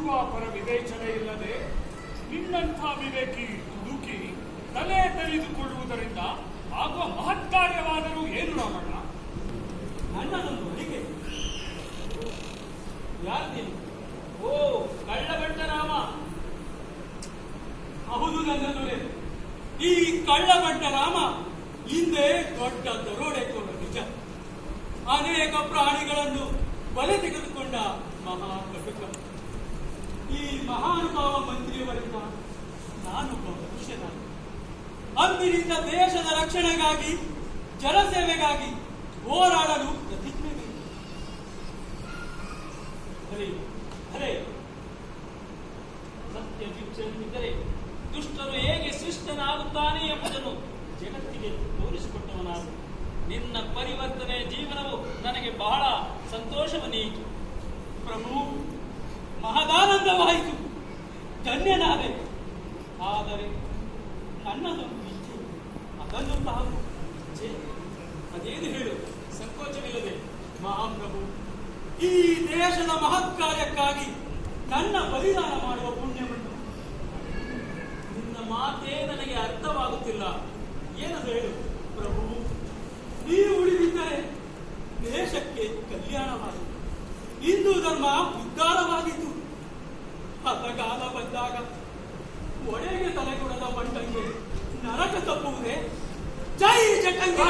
ಪೂರ್ವಾಪರ ವಿವೇಚನೆ ಇಲ್ಲದೆ ನಿನ್ನಂಥ ವಿವೇಕಿ ದುಡುಕಿ ತಲೆ ತೆರೆದುಕೊಳ್ಳುವುದರಿಂದ ಆಗುವ ಮಹತ್ಕಾರ್ಯವಾದರೂ ಏನು ರಾಮಣ್ಣ? ನನ್ನದೊಂದು ಅಡಿಕೆ ಯಾರ್ದೇನು? ಓ ಕಳ್ಳಬಂಟ ರಾಮ. ಹೌದು ನನ್ನಲ್ಲೇ. ಈ ಕಳ್ಳಬಂಟ ರಾಮ ಹಿಂದೆ ದೊಡ್ಡ ದರೋಡೆಕೋರ ನಿಜ. ಅನೇಕ ಪ್ರಾಣಿಗಳನ್ನು ಬಲೆ ತೆಗೆದುಕೊಂಡ ಮಹಾಕಟುಕ. ಈ ಮಹಾನುಭಾವ ಮಂತ್ರಿಯವರಿಂದ ನಾನು ಭವಿಷ್ಯನಾಗಿ ಅಂದಿನಿಂದ ದೇಶದ ರಕ್ಷಣೆಗಾಗಿ ಜನಸೇವೆಗಾಗಿ ಹೋರಾಡಲು ಪ್ರತಿಜ್ಞೆ ಸತ್ಯ ಶಿಕ್ಷಣಿದ್ದರೆ ದುಷ್ಟರು ಹೇಗೆ ಶಿಷ್ಟನಾಗುತ್ತಾನೆ ಎಂಬುದನ್ನು ಜಗತ್ತಿಗೆ ತೋರಿಸಿಕೊಟ್ಟವನಾದ ನಿನ್ನ ಪರಿವರ್ತನೆ ಜೀವನವು ನನಗೆ ಬಹಳ ಸಂತೋಷವನ್ನೀಯಿತು ಪ್ರಭು. ಮಹದಾನಂದವಾಯಿತು, ಧನ್ಯನಾದೆ. ಆದರೆ ನನ್ನದೊಂದು ಇಚ್ಛೆ, ಅದನ್ನು ತಾವು ಅದೇನು ಹೇಳು ಸಂಕೋಚವಿಲ್ಲದೆ. ಮಹಾಪ್ರಭು, ಈ ದೇಶದ ಮಹತ್ ಕಾರ್ಯಕ್ಕಾಗಿ ನನ್ನ ಬಲಿದಾನ ಮಾಡುವ ಪುಣ್ಯವನ್ನು. ನಿನ್ನ ಮಾತೇ ನನಗೆ ಅರ್ಥವಾಗುತ್ತಿಲ್ಲ, ಏನದು ಹೇಳು ಪ್ರಭು. ನೀವು ಉಳಿದಿದ್ದರೆ ದೇಶಕ್ಕೆ ಕಲ್ಯಾಣವಾಯಿತು, ಹಿಂದೂ ಧರ್ಮ ಉದ್ಧಾರವಾಗಿತ್ತು. ಹತಗಾಲ ಬಂದಾಗ ಒಡೆಗೆ ತಲೆಗೊಡದ ಬಂಟಂಗೆ ನರಕ ತಪ್ಪುವುದೇ? ಜೈ ಜಟಂಗಿ.